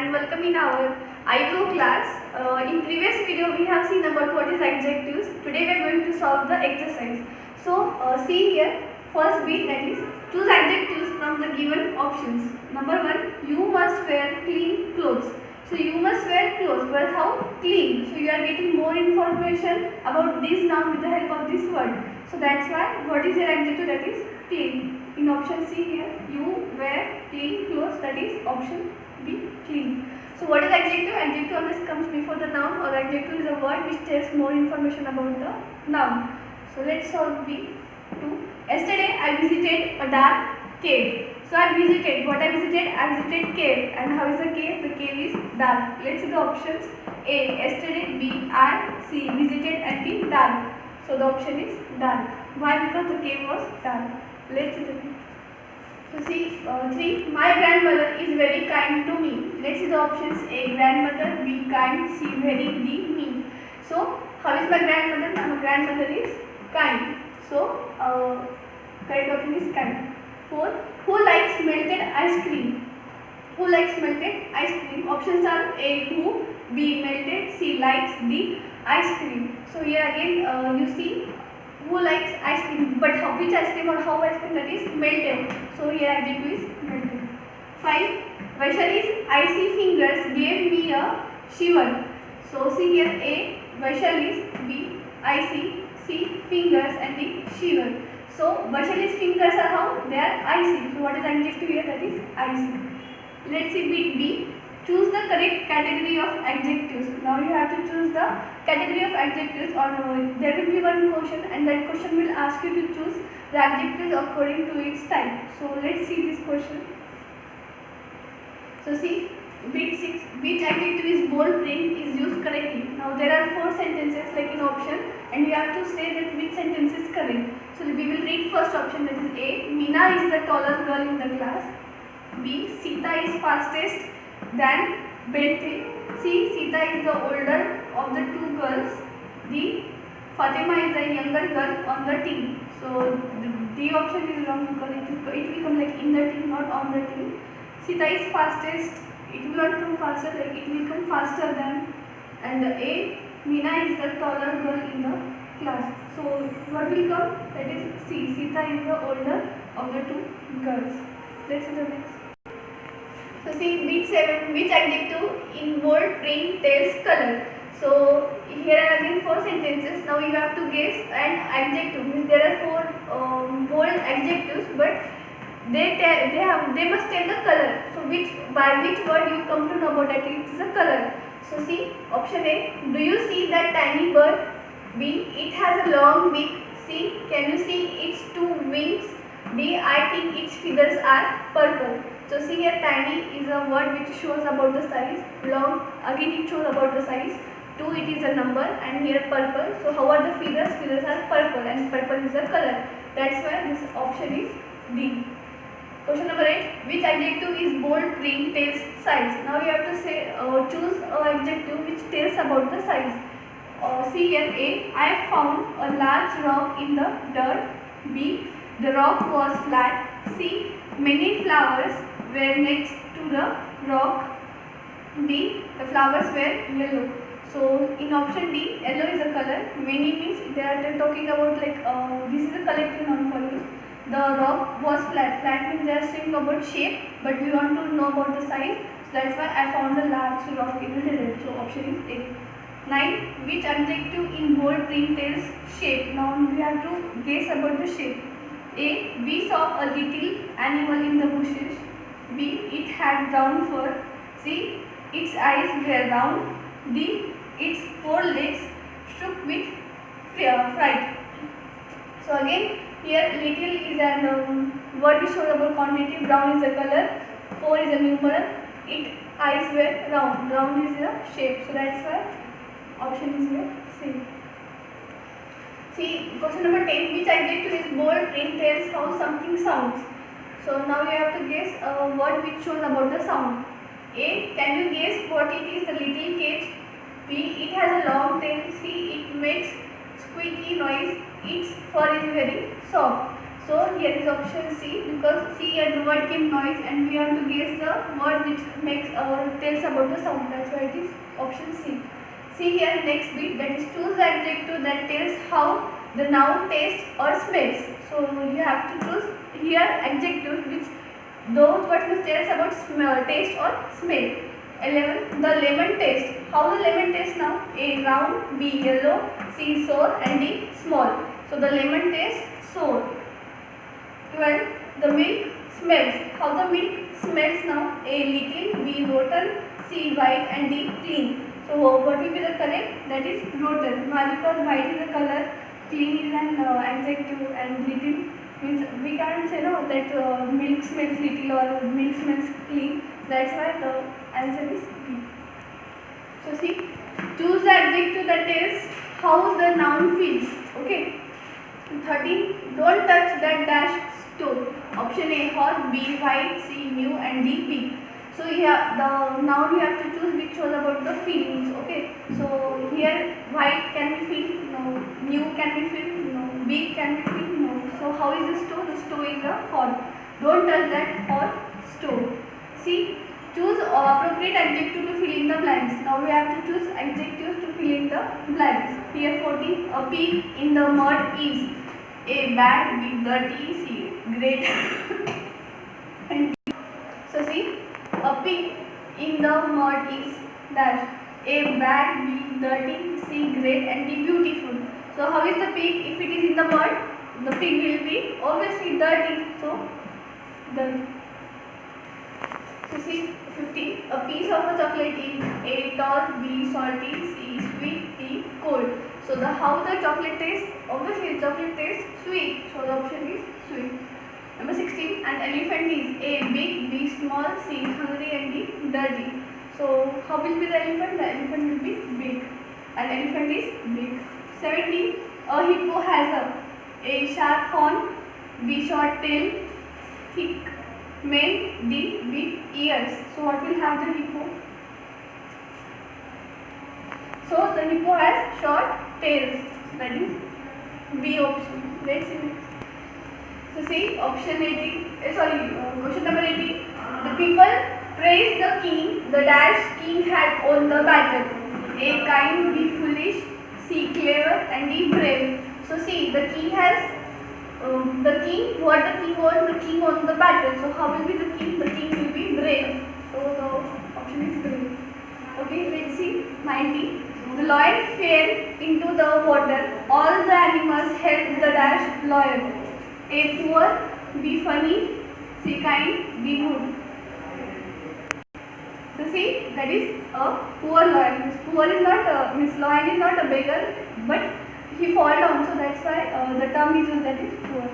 and welcome in our IGO class. In previous video we have seen about what is adjectives. Today we are going to solve the exercise. So see here, first bit, that is choose adjectives from the given options. Number 1, you must wear clean clothes. So you must wear clothes, but how clean? So you are getting more information about this noun with the help of this word. So that's why what is your adjective, that is clean. In option C here, you wear clean clothes, that is option B, clean. So what is adjective? Adjective always comes before the noun, or adjective is a word which tells more information about the noun. So let's solve B2. Yesterday I visited a dark cave. So I visited, what I visited? I visited cave. And how is the cave? The cave is dark. Let's see the options. A, yesterday. B, I, C, visited, and D, dark. So the option is dark. Why? Because the cave was dark. Let's see the thing. So see 3. My grandmother is very kind to me. Let's see the options. A, grandmother. B, kind. C, very. D, mean. So how is my grandmother? My grandmother is kind. So correct option is kind. 4. Who likes melted ice cream? Who likes melted ice cream? Options are A, who. B, melted. C, likes. D, ice cream. So here again you see who likes ice cream, but which ice cream or how ice cream, that is melted. So here adjective is melted. 5. Vaishali's icy fingers gave me a shiver. So see here A, Vaishali's. B, icy. C, fingers, and D, shiver. So Vaishali's fingers are how? They are icy. So what is adjective here? That is icy. Let's see bit B. Choose the correct category of adjectives. Now you have to choose the category of adjectives, or there will be one question, and that question will ask you to choose the adjectives according to its type. So let's see this question. So see bit 6. Which adjective is bold print is used correctly? Now there are 4 sentences like in option, and you have to say that which sentence is correct. So we will read first option, that is A. Meena is the taller girl in the class. B. Sita is fastest than Bente. C. Sita is the older of the 2 girls. D. Fatima is the younger girl on the team. So the D option is wrong because it will come like in the team, not on the team. Sita is fastest. It will not come faster, like it will come faster than. And A. Meena is the taller girl in the class. So what will come? That is C. Sita is the older of the 2 girls. Let's see the next. So see bit 7. Which adjective in bold print tells color? So here are again 4 sentences. Now you have to guess an adjective. There are 4 bold adjectives, but they must tell the color. So by which word you come to know about that it is a color. So see option A. Do you see that tiny bird? B. It has a long beak. C. Can you see its 2 wings? D. I think its feathers are purple. So see here tiny is a word which shows about the size. Long, again it shows about the size. 2 it is a number, and here purple. So how are the feathers? Feathers are purple, and purple is a color. That's why this option is D. Question number 8. Which adjective is bold print tells size? Now you have to say choose an adjective which tells about the size. See here A. I have found a large rock in the dirt. B. The rock was flat. C. Many flowers were next to the rock. D. The flowers were yellow. So in option D, yellow is a color. Many means they are talking about like this is a collective noun for you. The rock was flat. Flat means they are saying about shape, but we want to know about the size. So that's why I found a large rock in the desert. So option is A. 9. Which adjective in bold print tells shape? Now we have to guess about the shape. A. We saw a little animal in the bushes. B. It had brown fur. C. Its eyes were round. D. Its 4 legs shook with fright. So again here little is an word which shows about quantity. Brown is a color. 4 is a numeral. Its eyes were round. Round is a shape. So that's why option is here C. See question number 10. Which adjective is bold print tells how something sounds? So now you have to guess a word which shows about the sound. A. Can you guess what it is? The little cage. B. It has a long tail. C. It makes squeaky noise. Its fur is very soft. So here is option C, because C at the word came noise and we have to guess the word which makes tells about the sound. That's why it is option C. See here next bit, that is choose the adjective that tells how the noun tastes or smells. So you have to choose here adjectives which those words which tells about smell, taste or smell. 11. The lemon taste. How the lemon tastes now? A. Round, B. Yellow, C. Sour and D. Small. So the lemon tastes sour. 12. The milk smells. How the milk smells now? A. Little, B. Rotten, C. White and D. Clean. So what will be the correct? That is rotten. Why? Because white is a color, clean is an adjective, and little means we can't say no that milk smells little or milk smells clean. That's why the answer is B. So see, choose the adjective that is how the noun feels. Okay. 13. Don't touch that dash stove. Option A hot, B white, C new and D big. So here the noun you have to choose which shows about the feelings. Okay. So here white can be feel? No. New can be feel? No. Big can be feel? No. So how is the stove? The stove is a hot. Don't touch that hot stove. See, choose appropriate adjective to fill in the blanks. Now we have to choose adjectives to fill in the blanks. Here 14. A pig in the mud is A. Bad, B. Dirty, C. Great and D. So see, a pig in the mud is dash. A. Bad, B. Dirty, C. Great and D. Beautiful. So how is the pig? If it is in the mud, the pig will be obviously dirty. So dirty. So see, 15. A piece of a chocolate is A. Tall, B. Salty, C. Sweet, D. Cold. So the how the chocolate tastes? Obviously chocolate tastes sweet. So the option is sweet. Number 16. An elephant is A. Big, B. Small, C. Hungry and D. Dirty. So how will be the elephant? The elephant will be big. An elephant is big. 17. A hippo has A. Sharp horn, B. Short tail, thick mane, D. Big ears. So what will have the hippo? So the hippo has short tails. That is B option. Let's see next. So see option 18. Question number 18. The people praise the king. The dash king had won the battle. A. Kind, B. Foolish, C. Clever and D. Brave. So see, the king has what the king won? The king won the battle. So how will be the king? The king will be brave. So the option is brave. Okay, let's see. 19. The lion fell into the water. All the animals helped the dash lion. A. Poor, B. Funny, C. Kind, D. Good. So see, that is a poor lion. Poor is not means lion is not a beggar, but he fall down. So that's why the term is used, that is poor.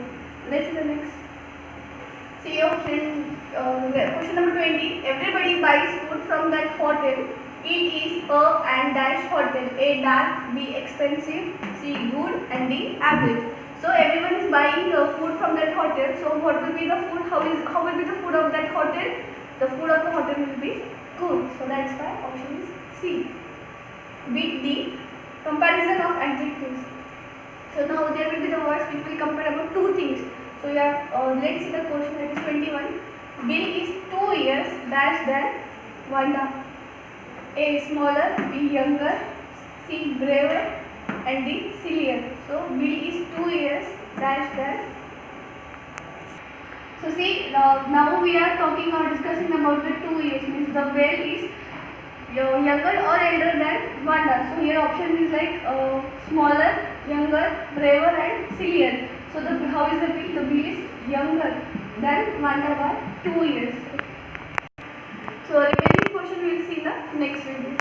Let's see the next. See option question number 20. Everybody buys food from that hotel. It is a and dash hotel. A. Dark, B. Expensive, C. Good and D. Average. So everyone is buying food from that hotel. So what will be the food? How will be the food of that hotel? The food of the hotel will be good. So that's why option is C. Bit D. Comparison of adjectives. So now there will be the words which will compare about two things. So you have let's see the question, that is 21. Bill is 2 years dash than Wanda. A. Smaller, B. Younger, C. Braver and D. Sillier. So Bill is 2 years dash than. So see, now we are talking or discussing about the 2 years, means the Bill is younger or elder than Wanda. So here option is like smaller, younger, braver and sillier. So how is the Bill? The Bill is younger than Wanda by 2 years. So remaining question we will see in the next video.